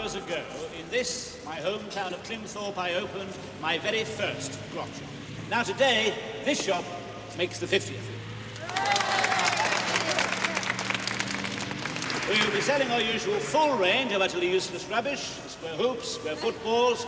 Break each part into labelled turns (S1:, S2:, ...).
S1: hours ago, in this, my hometown of Climthorpe, I opened my very first grog shop. Now today, this shop makes the 50th. We will be selling our usual full range of utterly useless rubbish, square hoops, square footballs,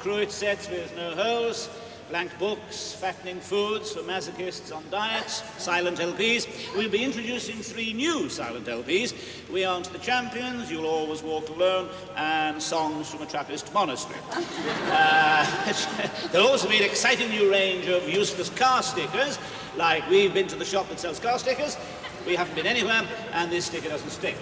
S1: cruet sets with no holes, blank books, fattening foods for masochists on diets, silent LPs. We'll be introducing 3 new silent LPs. We Aren't the Champions, You'll Always Walk Alone, and Songs from a Trappist Monastery. There'll also be an exciting new range of useless car stickers, like We've Been to the Shop That Sells Car Stickers, We Haven't Been Anywhere, and This Sticker Doesn't Stick.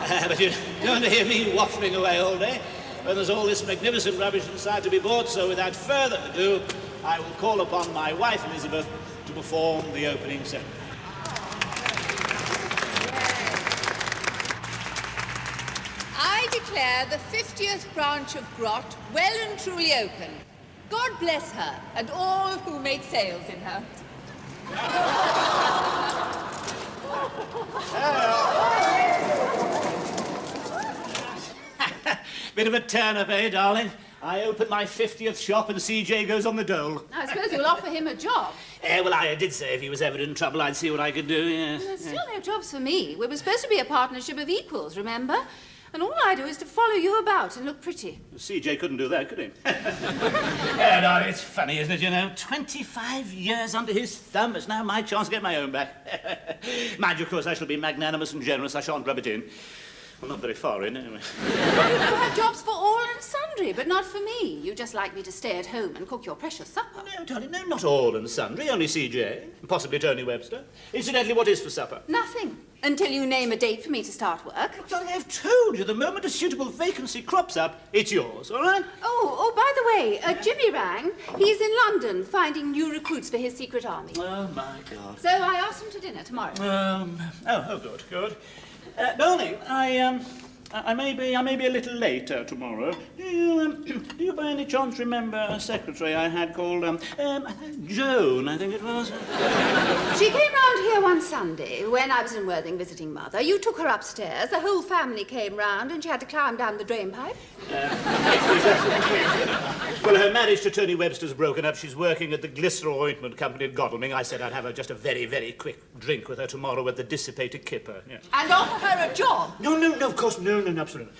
S1: But you don't want to hear me waffling away all day. Well, there's all this magnificent rubbish inside to be bought, so without further ado, I will call upon my wife, Elizabeth, to perform the opening ceremony.
S2: I declare the 50th branch of Grot well and truly open. God bless her and all who make sales in her.
S1: Bit of a turn-up, eh, darling? I open my 50th shop and CJ goes on the dole.
S2: I suppose you'll offer him a job.
S1: Well, I did say if he was ever in trouble, I'd see what I could do, yes.
S2: There's still no jobs for me. We were supposed to be a partnership of equals, remember? And all I do is to follow you about and look pretty.
S1: CJ couldn't do that, could he? Yeah, darling, it's funny, isn't it, you know? 25 years under his thumb. It's now my chance to get my own back. Mind you, of course, I shall be magnanimous and generous. I shan't rub it in. Well, not very far in, anyway.
S2: You have jobs for all and sundry, but not for me. You just like me to stay at home and cook your precious supper.
S1: No, darling, no, not all and sundry, only CJ, and possibly Tony Webster. Incidentally, what is for supper?
S2: Nothing, until you name a date for me to start work.
S1: Look, darling, I've told you, the moment a suitable vacancy crops up, it's yours, all right?
S2: Oh, by the way, Jimmy rang. He's in London finding new recruits for his secret army.
S1: Oh, my God.
S2: So I asked him to dinner tomorrow.
S1: Good. Darling, I may be a little late tomorrow. Do you by any chance remember a secretary I had called Joan, I think it was?
S2: She came round here one Sunday when I was in Worthing visiting Mother. You took her upstairs, the whole family came round, and she had to climb down the drain pipe.
S1: Well, her marriage to Tony Webster's broken up. She's working at the Glycerol Ointment Company at Godalming. I said I'd have just a very, very quick drink with her tomorrow at the Dissipated Kipper. Yes.
S2: And offer her a job?
S1: No, of course, no, absolutely.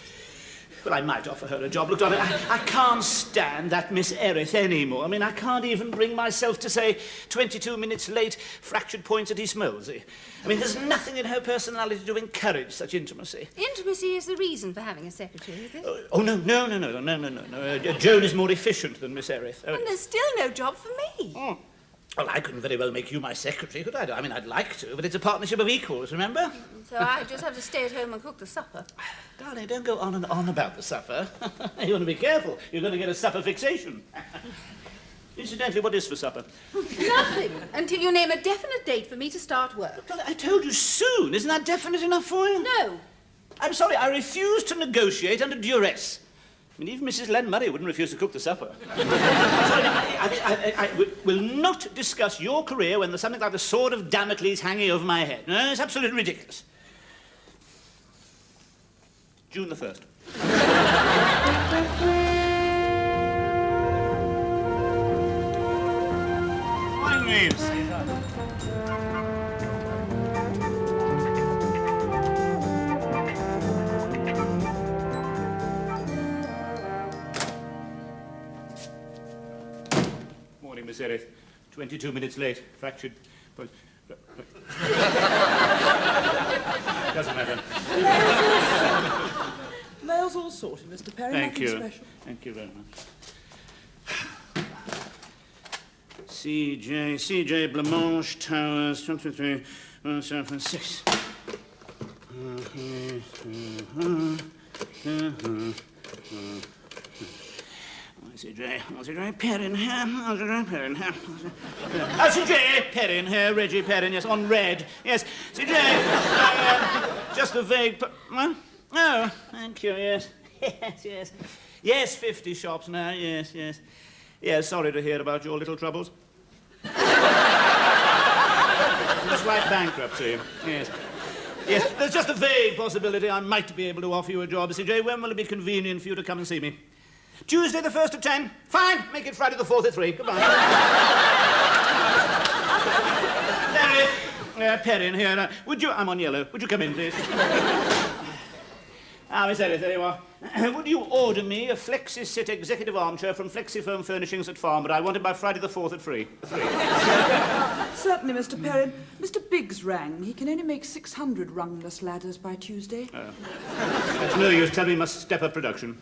S1: Well, I might offer her a job. Look, darling, I can't stand that Miss Erith anymore. I mean, I can't even bring myself to say 22 minutes late, fractured points at East Molesey. I mean, there's nothing in her personality to encourage such intimacy.
S2: Intimacy is the reason for having a secretary, is it?
S1: No. Joan is more efficient than Miss Erith.
S2: And there's still no job for me.
S1: Oh. Well, I couldn't very well make you my secretary, could I? I mean, I'd like to, but it's a partnership of equals, remember?
S2: So I just have to stay at home and cook the supper.
S1: Darling, don't go on and on about the supper. You want to be careful. You're going to get a supper fixation. Incidentally, what is for supper?
S2: Nothing, until you name a definite date for me to start work.
S1: Darling, I told you soon. Isn't that definite enough for you?
S2: No.
S1: I'm sorry, I refuse to negotiate under duress. I mean, even Mrs. Len Murray wouldn't refuse to cook the supper. I will not discuss your career when there's something like the sword of Damocles hanging over my head. No, it's absolutely ridiculous. June the 1st. Wine leaves. Morning, Miss Erith. 22 minutes late. Fractured. Doesn't matter.
S3: Mail's all sorted, Mr. Perrin.
S1: Thank you.
S3: Special.
S1: Thank you very much. CJ Blancmange Towers, 23, 176. CJ Perrin here. Perrin here. CJ Perrin here. Reggie Perrin, yes, on red. Yes, CJ. Just a vague. Oh, thank you. Yes, yes. Yes, 50 shops now. Yes. Yes, sorry to hear about your little troubles. Just like bankruptcy. Yes. Yes, there's just a vague possibility I might be able to offer you a job, CJ. When will it be convenient for you to come and see me? Tuesday the 1st at 10? Fine, make it Friday the 4th at 3. Goodbye. Perrin, here. Would you... I'm on yellow. Would you come in, please? Miss Ellis, there you are. Would you order me a flexi-sit executive armchair from Flexifoam Furnishings at Farnborough? I want it by Friday the 4th at 3.
S3: Certainly, Mr. Perrin. Mr. Biggs rang. He can only make 600 rungless ladders by Tuesday.
S1: That's no use. Tell me he must step up production.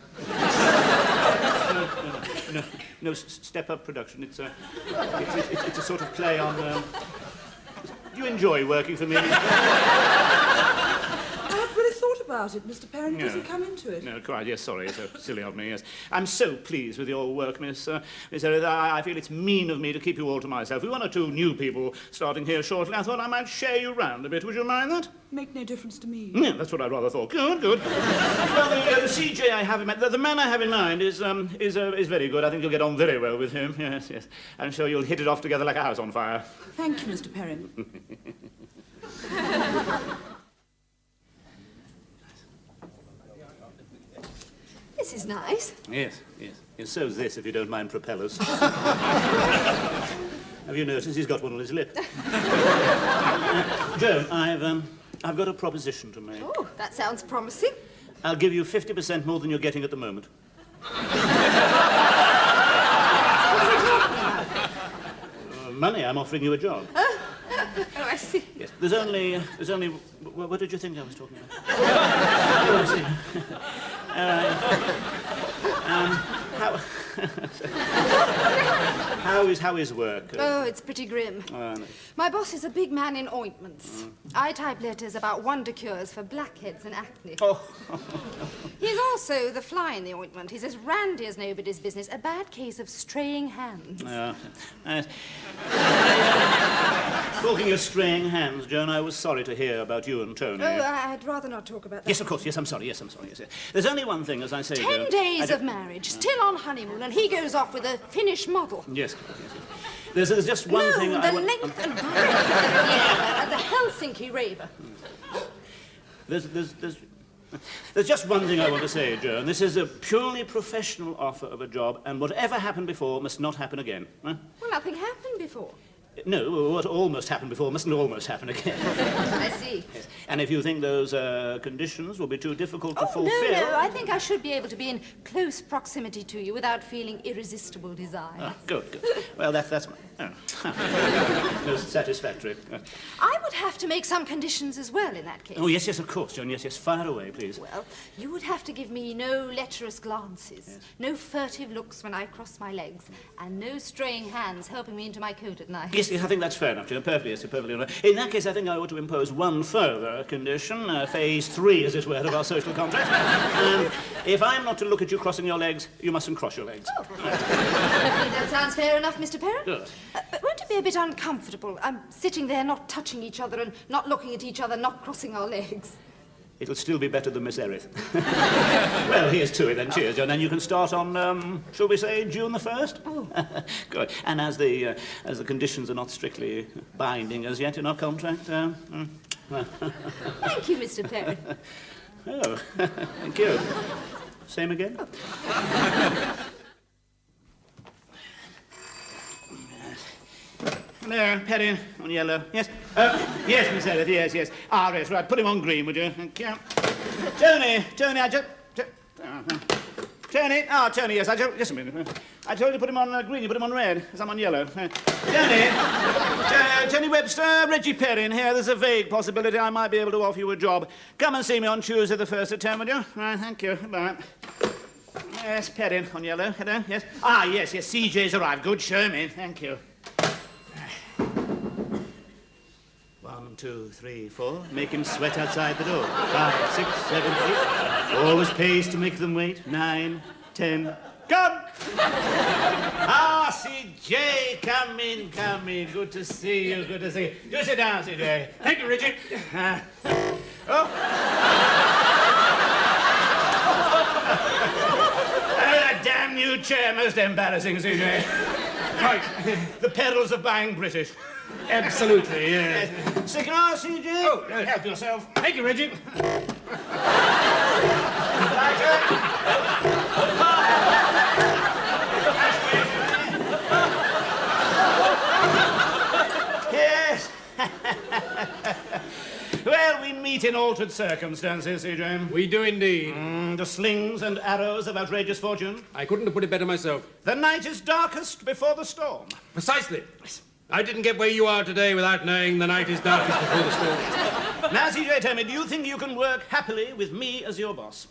S1: No, step up production. It's a sort of play on... Do you enjoy working for me?
S3: I haven't really thought about it, Mr. Perrin. It doesn't come into it.
S1: No, quite. Yes, sorry. So silly of me, yes. I'm so pleased with your work, Miss Ellis. I feel it's mean of me to keep you all to myself. We've 1 or 2 new people starting here shortly. I thought I might share you round a bit. Would you mind that?
S3: Make no difference to me.
S1: Yeah, that's what I rather thought. Good. Well, the CJ I have in mind, the man I have in mind is very good. I think you'll get on very well with him. Yes. I'm sure you'll hit it off together like a house on fire.
S3: Thank you, Mr. Perrin.
S2: This is nice.
S1: Yes. So's this, if you don't mind propellers. Have you noticed he's got one on his lip? Joan, I've got a proposition to make.
S2: Oh, that sounds promising.
S1: I'll give you 50% more than you're getting at the moment. Money, I'm offering you a job.
S2: Oh, I see.
S1: Yes, there's only... What did you think I was talking about? Oh, I see. How is work?
S4: Oh, it's pretty grim.
S1: No.
S4: My boss is a big man in ointments. I type letters about wonder cures for blackheads and acne.
S1: Oh.
S4: He's also the fly in the ointment. He's as randy as nobody's business. A bad case of straying hands.
S1: Talking of straying hands, Joan, I was sorry to hear about you and Tony.
S4: Oh, I'd rather not talk about that.
S1: Yes, of course. Yes, I'm sorry. Yes. There's only one thing, as I say...
S4: 10 days of marriage, still on honeymoon, and he goes off with a Finnish model.
S1: Yes. There's just one thing I want...
S4: length and breadth of the Helsinki raver.
S1: There's just one thing I want to say, Joan. This is a purely professional offer of a job, and whatever happened before must not happen again. Huh?
S4: Well, nothing happened before.
S1: No, what almost happened before mustn't almost happen again.
S4: I see.
S1: Yes. And if you think those conditions will be too difficult to fulfill...
S4: No, I think I should be able to be in close proximity to you without feeling irresistible desire.
S1: Good. Well, that's my... Oh. Most satisfactory.
S4: I would have to make some conditions as well in that case.
S1: Oh, yes, of course, Joan. Yes. Fire away, please.
S4: Well, you would have to give me no lecherous glances, no furtive looks when I cross my legs, and no straying hands helping me into my coat at night.
S1: Yes, I think that's fair enough, Joan. Perfectly enough. In that case, I think I ought to impose one further condition, phase 3, as it were, of our social contract. If I'm not to look at you crossing your legs, you mustn't cross your legs.
S4: Oh. That sounds fair enough, Mr. Perrin.
S1: Good.
S4: But won't it be a bit uncomfortable? I'm sitting there not touching each other and not looking at each other, not crossing our legs.
S1: It'll still be better than Miss Erith. Well, here's to it then. Cheers, Joan. Then you can start on, shall we say, June the 1st?
S4: Oh.
S1: Good. And as the conditions are not strictly binding as yet in our contract...
S4: Thank you, Mr. Perrin.
S1: Oh, thank you. Same again?
S4: Oh.
S1: There, Perrin, on yellow. Yes? Yes, Miss Elliot, yes. Yes, right. Put him on green, would you? Thank you. Tony, Tony, Tony, yes, just a minute. I told you to put him on green, you put him on red, because I'm on yellow. Tony Webster, Reggie Perrin here. There's a vague possibility I might be able to offer you a job. Come and see me on Tuesday the 1st at 10, would you? Right, thank you. Bye. Yes, Perrin, on yellow. Hello, yes. Yes, CJ's arrived. Good, show him in. Thank you. 1, 2, 3, 4. Make him sweat outside the door. 5, 6, 7, 8. Always pays to make them wait. 9, 10. Come! CJ, come in. Good to see you. Do sit down, CJ. Thank you, Richard. That damn new chair, most embarrassing, CJ. Right, the perils of buying British.
S5: Absolutely, yes.
S1: Cigar, CJ?
S5: Oh,
S1: help yourself.
S5: Thank you, Reggie.
S1: Yes. Well, we meet in altered circumstances, CJ.
S5: We do indeed.
S1: The slings and arrows of outrageous fortune.
S5: I couldn't have put it better myself.
S1: The night is darkest before the storm.
S5: Precisely. I didn't get where you are today without knowing the night is darkest before the storm.
S1: Now, CJ, tell me, do you think you can work happily with me as your boss?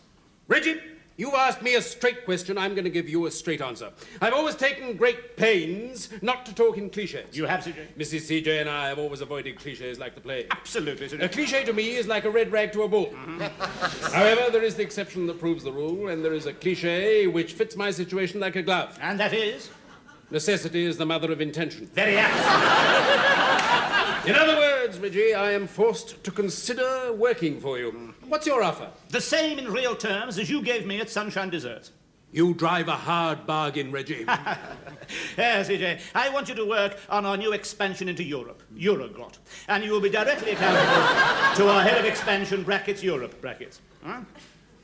S5: Reggie, you've asked me a straight question. I'm going to give you a straight answer. I've always taken great pains not to talk in cliches.
S1: You have, CJ?
S5: Mrs. CJ and I have always avoided cliches like the plague.
S1: Absolutely, CJ.
S5: A cliche to me is like a red rag to a bull. However, there is the exception that proves the rule, and there is a cliche which fits my situation like a glove.
S1: And that is?
S5: Necessity is the mother of intention.
S1: Very apt.
S5: In other words, Reggie, I am forced to consider working for you. What's your offer?
S1: The same in real terms as you gave me at Sunshine Desserts.
S5: You drive a hard bargain, Reggie.
S1: Yes, CJ. I want you to work on our new expansion into Europe, Eurogrot. And you will be directly accountable to our head of expansion, brackets, Europe, brackets. Huh?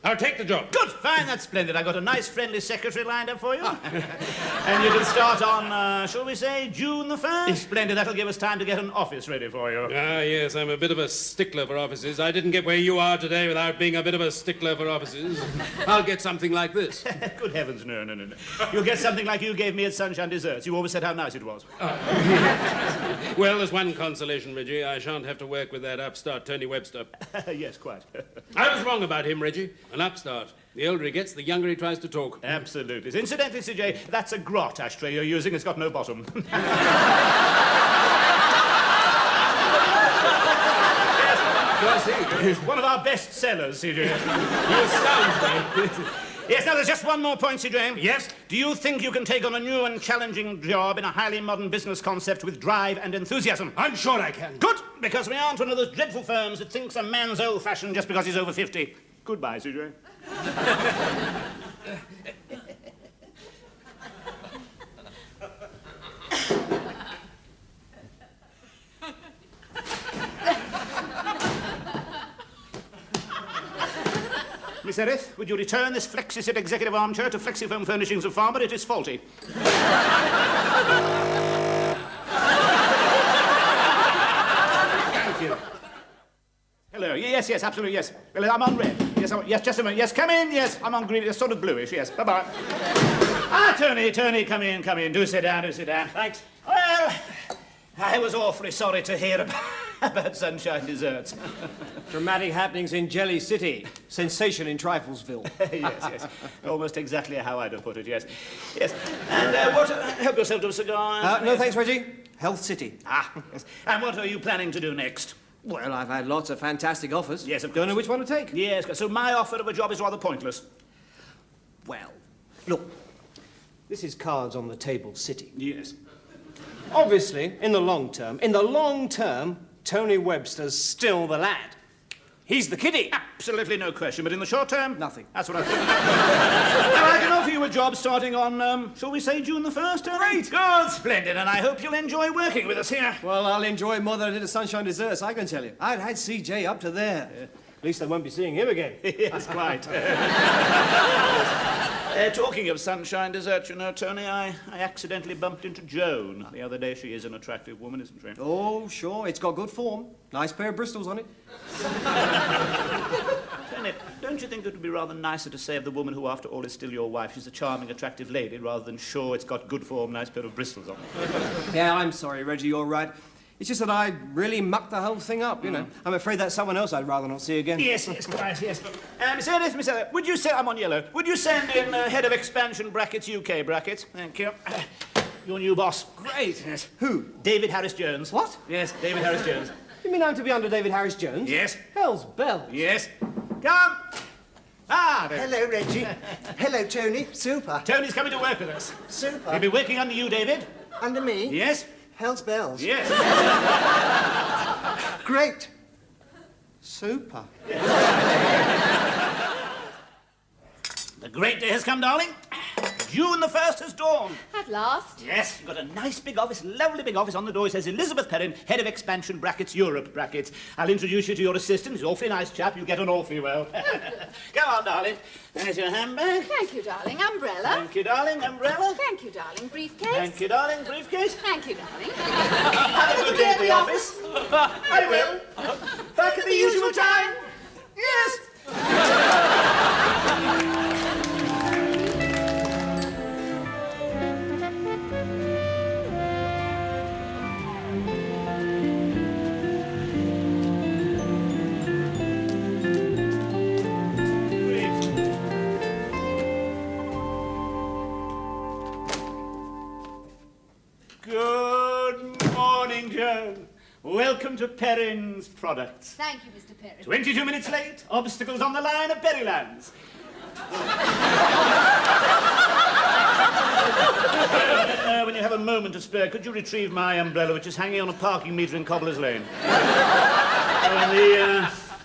S5: I'll take the job.
S1: Good, fine, that's splendid. I've got a nice, friendly secretary lined up for you. And you can start on, shall we say, June the 1st? Splendid, that'll give us time to get an office ready for you.
S5: Ah, yes, I'm a bit of a stickler for offices. I didn't get where you are today without being a bit of a stickler for offices. I'll get something like this.
S1: Good heavens, no. You'll get something like you gave me at Sunshine Desserts. You always said how nice it was.
S5: Well, there's one consolation, Reggie. I shan't have to work with that upstart Tony Webster.
S1: Yes, quite.
S5: I was wrong about him, Reggie. An upstart. The older he gets, the younger he tries to talk.
S1: Absolutely. Incidentally, CJ, that's a grot ashtray you're using. It's got no bottom. Yes, one of our best sellers, CJ.
S5: You astound me.
S1: Yes, now there's just one more point, CJ.
S5: Yes?
S1: Do you think you can take on a new and challenging job in a highly modern business concept with drive and enthusiasm?
S5: I'm sure I can.
S1: Good, because we aren't one of those dreadful firms that thinks a man's old-fashioned just because he's over 50. Goodbye, CJ. Miss Erith, would you return this Flexi-Sit executive armchair to Flexifoam Furnishings of Farmer? It is faulty. Thank you. Hello. Yes, absolutely, yes. Well, I'm on red. Yes, just a moment. Yes, come in. Yes, I'm on green. It's sort of bluish. Yes, bye-bye. Tony, come in. Do sit down. Thanks. Well, I was awfully sorry to hear about Sunshine Desserts.
S6: Dramatic happenings in Jelly City. Sensation in Triflesville.
S1: Yes. Almost exactly how I'd have put it, yes. And what... help yourself to a cigar.
S6: No, thanks, Reggie. Health City.
S1: Yes. And what are you planning to do next?
S6: Well, I've had lots of fantastic offers.
S1: Yes, of course.
S6: Don't know which one to take.
S1: Yes, so my offer of a job is rather pointless.
S6: Well, look. This is cards on the table city.
S1: Yes.
S6: Obviously, in the long term, Tony Webster's still the lad. He's the kiddie.
S1: Absolutely no question, but in the short term...
S6: Nothing.
S1: That's what I think. Now, I can offer you a job starting on, shall we say, June the 1st, Tony?
S6: Great.
S1: Good, splendid, and I hope you'll enjoy working with us here.
S6: Well, I'll enjoy it more than I did at Sunshine Desserts, I can tell you. I'd had CJ up to there. At least I won't be seeing him again.
S1: Yes, quite. Talking of Sunshine Desserts, you know, Tony, I accidentally bumped into Joan the other day. She is an attractive woman, isn't she?
S6: Oh, sure. It's got good form. Nice pair of Bristols on it.
S1: Tony, don't you think it would be rather nicer to say of the woman who, after all, is still your wife, she's a charming, attractive lady, rather than sure it's got good form, nice pair of Bristols on it?
S6: Yeah, I'm sorry, Reggie, you're right. It's just that I really mucked the whole thing up, you know. I'm afraid that's someone else I'd rather not see again.
S1: Yes, quite, yes. Miss Edith, would you I'm on yellow. Would you send in head of expansion brackets, UK brackets? Thank you. Your new boss.
S6: Great.
S1: Yes.
S6: Who?
S1: David Harris-Jones.
S6: What?
S1: Yes, David Harris-Jones.
S6: You mean I'm to be under David Harris-Jones?
S1: Yes.
S6: Hell's bells.
S1: Yes. Come. There.
S7: Hello, Reggie. Hello, Tony. Super.
S1: Tony's coming to work with us.
S7: Super.
S1: He'll be working under you, David.
S7: Under me?
S1: Yes.
S7: Hell's bells.
S1: Yes.
S7: Great.
S6: Super.
S1: The great day has come, darling. June the 1st has dawned.
S2: At last.
S1: Yes, you've got a nice big office, lovely big office. On the door it says Elizabeth Perrin, Head of Expansion, brackets, Europe, brackets. I'll introduce you to your assistant. He's an awfully nice chap. You'll get on awfully well. Go on, darling. There's your handbag.
S2: Thank you, darling. Umbrella.
S1: Thank you, darling. Umbrella.
S2: Thank you, darling. Briefcase.
S1: Thank you, darling. Briefcase.
S2: Thank you, darling.
S1: Have a good day at the office. I will. Back at the usual time. Yes. Good morning, Joan. Welcome to Perrin's Products.
S4: Thank you, Mr. Perrin.
S1: 22 minutes late, obstacles on the line of Berrylands. When you have a moment to spare, could you retrieve my umbrella, which is hanging on a parking meter in Cobbler's Lane?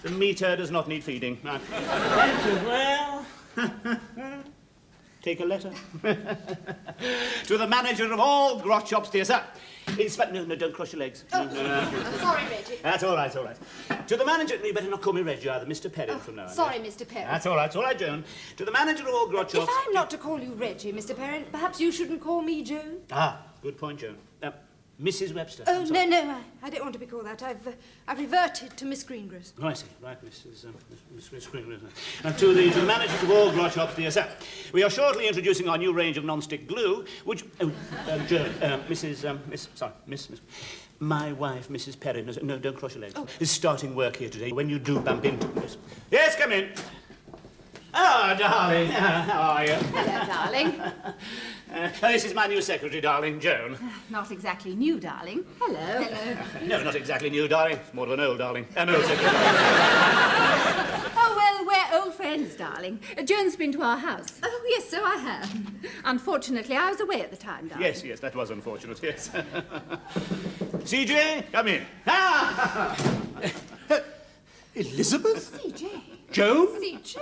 S1: The meter does not need feeding. Thank you. Well... Take a letter. To the manager of all grot shops, dear sir. No, don't cross your legs.
S4: Sorry, Reggie.
S1: That's all right, it's all right. To the manager... You better not call me Reggie either, Mr. Perrin from now on.
S4: Sorry, Mr. Perrin.
S1: That's all right, Joan. To the manager of all grot shops...
S4: If I'm not to call you Reggie, Mr. Perrin, perhaps you shouldn't call me Joan?
S1: Ah, good point, Joan. Mrs. Webster.
S4: Oh, no, I don't want to be called that. I've reverted to Miss Greengross.
S1: Oh, I see. Right, Miss Greenwood. And to the managers of all grot shops, dear sir, we are shortly introducing our new range of non-stick glue, which... Joan, Miss... My wife, Mrs. Perrin, no, don't cross your legs, is starting work here today. When you do bump into us... Yes, come in. Oh, darling, how are you?
S2: Hello, darling.
S1: This is my new secretary, darling, Joan.
S2: Not exactly new, darling. Hello.
S1: No, not exactly new, darling. It's more of an old darling. An old secretary.
S2: Oh, well, we're old friends, darling. Joan's been to our house. Oh, yes, so I have. Unfortunately, I was away at the time, darling.
S1: Yes, that was unfortunate, yes. CJ, come in. Ah!
S7: Elizabeth?
S2: CJ.
S1: Joan?
S2: CJ.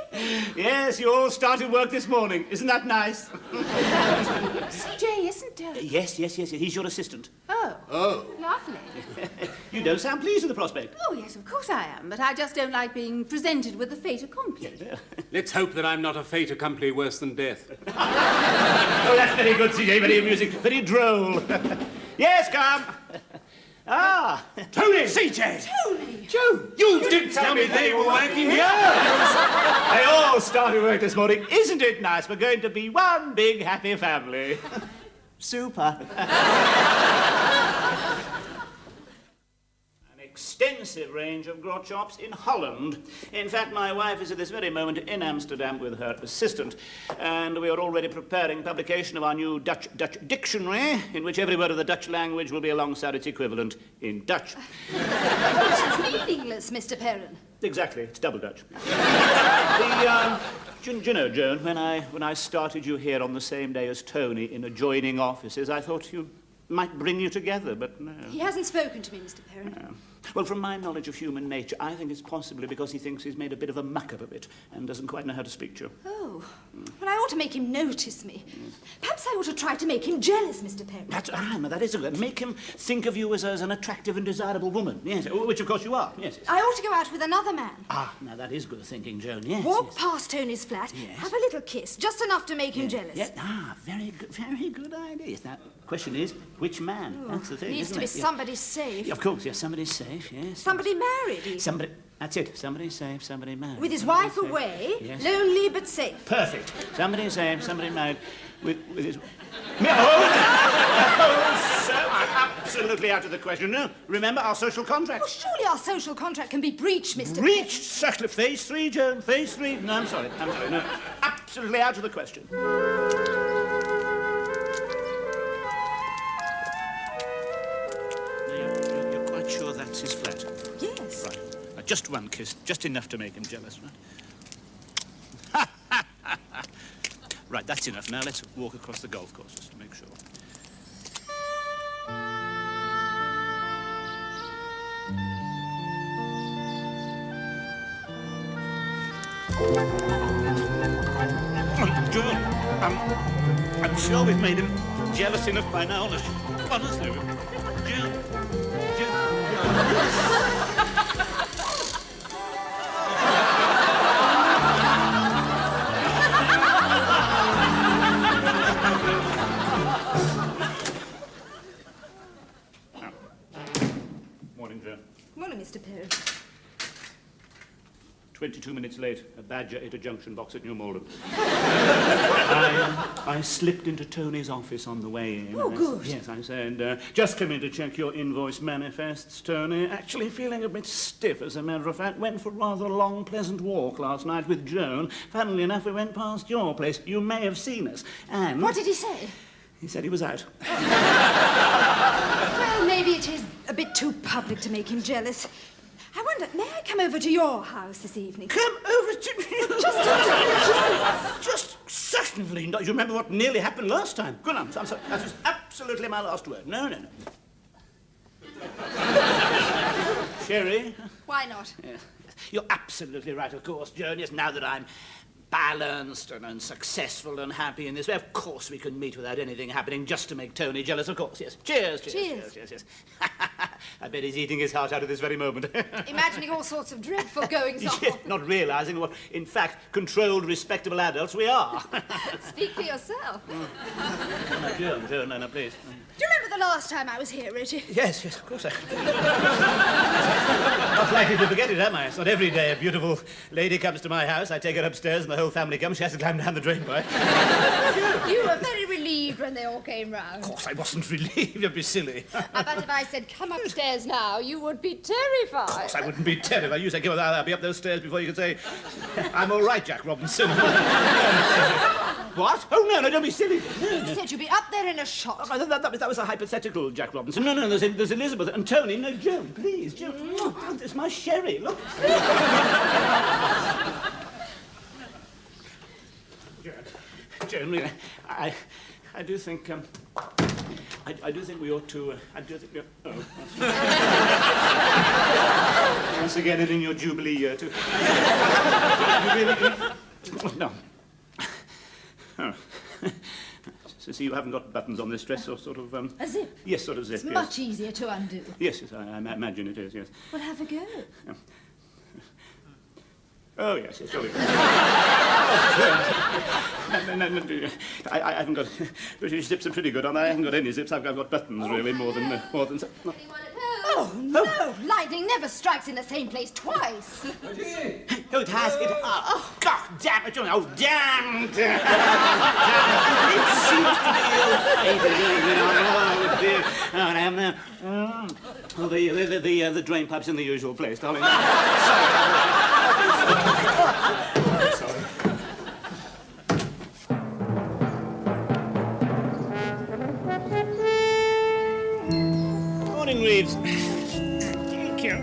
S1: Yes, you all started work this morning. Isn't that nice?
S2: CJ isn't...
S1: Yes. He's your assistant.
S2: Oh. Lovely.
S1: You don't sound pleased with the prospect.
S2: Oh, yes, of course I am, but I just don't like being presented with the fait accompli.
S5: Let's hope that I'm not a fait accompli worse than death.
S1: Oh, that's very good, CJ. Very amusing. Very droll. Yes, come. Ah,
S5: Tony! CJ!
S2: Tony!
S5: Joe! You didn't tell me they were working here!
S1: they all started work this morning. Isn't it nice? We're going to be one big happy family.
S7: Super.
S1: An extensive range of grot shops in Holland. In fact, my wife is at this very moment in Amsterdam with her assistant, and we are already preparing publication of our new Dutch dictionary, in which every word of the Dutch language will be alongside its equivalent in Dutch.
S4: It's meaningless, Mr. Perrin.
S1: Exactly, it's double Dutch. Do you know, Joan, when I started you here on the same day as Tony in adjoining offices, I thought you might bring you together, but no.
S4: He hasn't spoken to me, Mr. Perrin.
S1: No. Well, from my knowledge of human nature, I think it's possibly because he thinks he's made a bit of a muck up of it and doesn't quite know how to speak to you.
S4: Oh, well, I ought to make him notice me. Perhaps I ought to try to make him jealous, Mr. Perrin.
S1: That is a good. Make him think of you as an attractive and desirable woman. Yes, which of course you are. Yes.
S4: I ought to go out with another man.
S1: Ah, now that is good thinking, Joan. Yes.
S4: Walk past Tony's flat, have a little kiss, just enough to make him jealous.
S1: Yeah. Ah, very good idea. Yes, now, question is, which man? That's the thing.
S4: Needs to be somebody safe.
S1: Yeah, of course, yes, somebody safe, yes.
S4: Somebody married, even.
S1: Somebody, that's it. Somebody safe, somebody married.
S4: With his
S1: Somebody
S4: wife
S1: safe.
S4: away,
S1: Yes.
S4: lonely but safe.
S1: Perfect. Somebody safe, somebody married. With his... Oh, so absolutely out of the question. No, remember our social contract.
S4: Well, surely our social contract can be breached, Mr.
S1: Reached, certainly. Phase 3, Joan, phase 3. No, I'm sorry, no. Absolutely out of the question. You're quite sure that's his flat?
S4: Yes.
S1: Right. Now, just one kiss, just enough to make him jealous, right? Right, that's enough. Now let's walk across the golf course just to make sure. Joan, I'm sure we've made him jealous enough by now. Honestly. Joan. Morning, Joan.
S4: Morning, Mr. Perrin.
S1: 22 minutes late. A badger ate a junction box at New Malden. I slipped into Tony's office on the way in.
S4: Oh, good.
S1: Yes, I said, just come in to check your invoice manifests, Tony. Actually feeling a bit stiff, as a matter of fact. Went for rather a long, pleasant walk last night with Joan. Funnily enough, we went past your place. You may have seen us. And...
S4: What did he say?
S1: He said he was out.
S4: Well, maybe it is a bit too public to make him jealous. I wonder, may I come over to your house this evening?
S1: Come over to me. Just certainly not. You remember what nearly happened last time? Good, I'm sorry. That was absolutely my last word. No. Sherry?
S4: Why not?
S1: Yes. You're absolutely right, of course, Joan. Yes, now that I'm balanced and successful and happy in this way, of course we can meet without anything happening just to make Tony jealous, of course, yes. Cheers. Cheers. I bet he's eating his heart out at this very moment.
S4: Imagining all sorts of dreadful goings-on.
S1: Yes, not realising what, in fact, controlled, respectable adults we are.
S4: Speak for yourself.
S1: Joan, no, please.
S4: Do you remember the last time I was here, Reggie?
S1: Yes, of course I... Not likely to forget it, am I? It's not every day a beautiful lady comes to my house, I take her upstairs and the whole family comes. She has to climb down the drain pipe.
S4: You were very relieved when they all came round.
S1: Of course, I wasn't relieved. You'd be silly.
S4: But if I said, come upstairs now, you would be terrified.
S1: Of course, I wouldn't be terrified. You said, come on, I'll be up those stairs before you could say, I'm all right, Jack Robinson. What? Oh, no, don't be silly.
S4: You said you'd be up there in a shot.
S1: Oh, that was a hypothetical, Jack Robinson. No, there's Elizabeth and Tony. No, Joan, please, Joan. Oh, it's my sherry, look. Joan, really, I do think, I do think we ought to, once again, and in your Jubilee year, too. You really... No. Oh. So, see, you haven't got buttons on this dress, or sort of,
S4: A zip?
S1: Yes, sort of zip,
S4: It's
S1: yes.
S4: much easier to undo.
S1: Yes, I imagine it is, yes.
S4: Well, have a go.
S1: Oh, yes, sorry. No, I haven't got... British zips are pretty good, aren't they? I haven't got any zips. I've got buttons, really, more than...
S4: Anyone at home? Oh, no! Lightning never strikes in the same place twice.
S1: Oh, it has. Oh, God damn it, Johnny. Oh, damn. It seems to be ill-fated. Oh, dear. The drain pipe's in the usual place, darling. Sorry. Morning, Reeves. Thank you.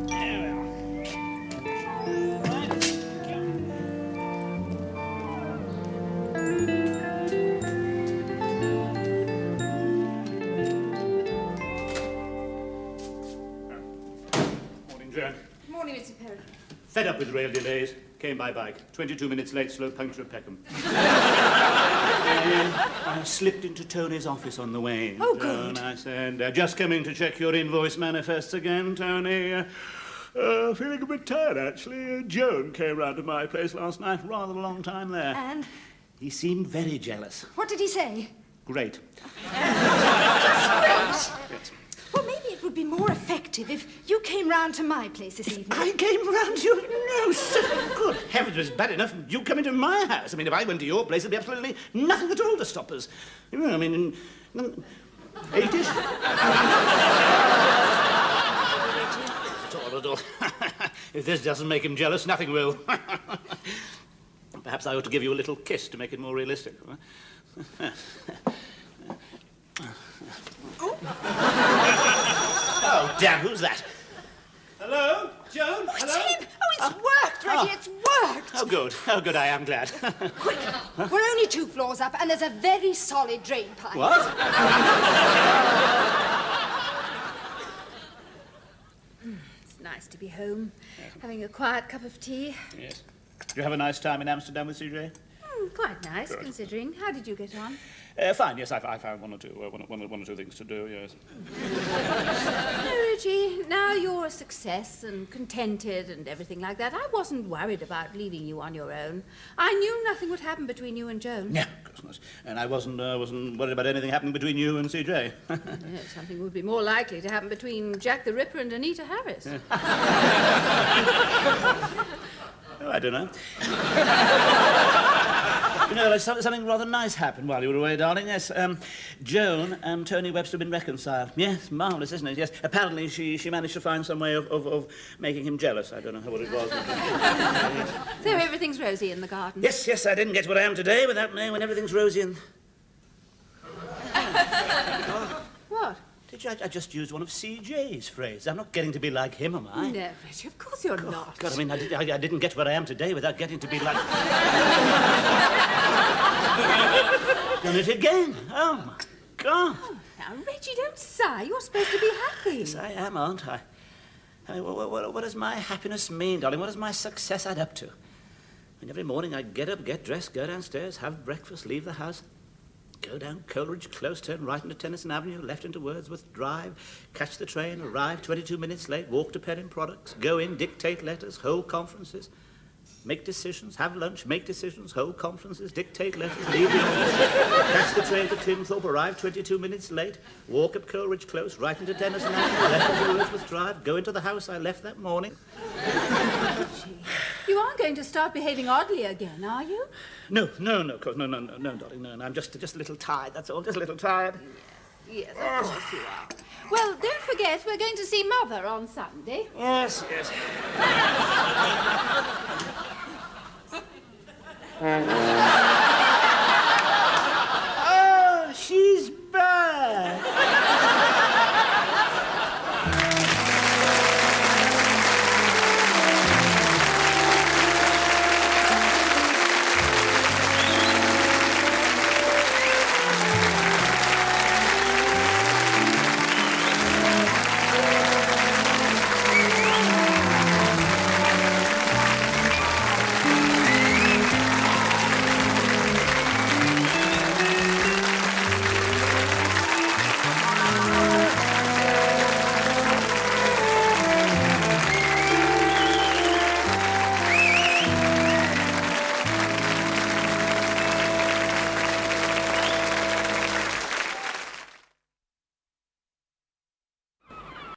S1: There we are. Right. Thank you. Morning, Joan.
S4: Good morning, Mr. Perrin.
S1: Fed up with rail delays. Came by bike. 22 minutes late, slow puncture at Peckham. I slipped into Tony's office on the way in.
S4: Oh, good.
S1: And I said, just coming to check your invoice manifests again, Tony. Feeling a bit tired, actually. Joan came round to my place last night. Rather a long time there.
S4: And?
S1: He seemed very jealous.
S4: What did he say?
S1: Great.
S4: Yes. Well, maybe it would be more effective if you came round to my place this evening.
S1: I came round to you? No, sir. Good heavens, it's bad enough you come into my house. I mean, if I went to your place, there'd be absolutely nothing at all to stop us. You know, I mean, 80s? At all. If this doesn't make him jealous, nothing will. Perhaps I ought to give you a little kiss to make it more realistic. Oh, damn, who's that? Hello? Joan?
S4: Oh, it's
S1: Hello?
S4: him! Oh, it's worked, Reggie, it's worked!
S1: Oh, good. Oh, good, I am glad.
S4: Quick, we're only 2 floors up, and there's a very solid drain pipe.
S1: What?
S4: It's nice to be home, having a quiet cup of tea.
S1: Yes. Did you have a nice time in Amsterdam with CJ?
S4: Quite nice, considering. How did you get on?
S1: Fine, yes, I found one or two things to do, yes.
S4: No, Reggie, now you're a success and contented and everything like that, I wasn't worried about leaving you on your own. I knew nothing would happen between you and Joan.
S1: Yeah, of course not. And I wasn't worried about anything happening between you and CJ.
S4: Yes, something would be more likely to happen between Jack the Ripper and Anita Harris.
S1: Yeah. Oh, I don't know. You know, something rather nice happened while you were away, darling. Yes, Joan and Tony Webster have been reconciled. Yes, marvellous, isn't it? Yes, apparently she managed to find some way of making him jealous. I don't know what it was.
S4: So everything's rosy in the garden?
S1: Yes, I didn't get what I am today without knowing when everything's rosy and...
S4: What?
S1: Did you? I just used one of CJ's phrases. I'm not getting to be like him, am I?
S4: No, Reggie, of course you're not.
S1: God, I mean, I didn't get what I am today without getting to be like... Done it again. Oh, my God.
S4: Oh, now, Reggie, don't sigh. You're supposed to be happy.
S1: Yes, I am, aren't I? What does my happiness mean, darling? What does my success add up to? And every morning I get up, get dressed, go downstairs, have breakfast, leave the house, go down Coleridge Close, turn right into Tennyson Avenue, left into Wordsworth Drive, catch the train, arrive 22 minutes late, walk to Perrin Products, go in, dictate letters, hold conferences, make decisions, have lunch, make decisions, hold conferences, dictate letters, leave the office, catch the train to Clinthorpe, arrive 22 minutes late, walk up Coleridge Close, right into Tennyson Avenue, left into Wordsworth Drive, go into the house I left that morning.
S4: You aren't going to start behaving oddly again, are you?
S1: No, of course, no, darling, no. I'm just a little tired, that's all, just a little tired.
S4: Yes, of course you are. Well, don't forget, we're going to see Mother on Sunday.
S1: Yes.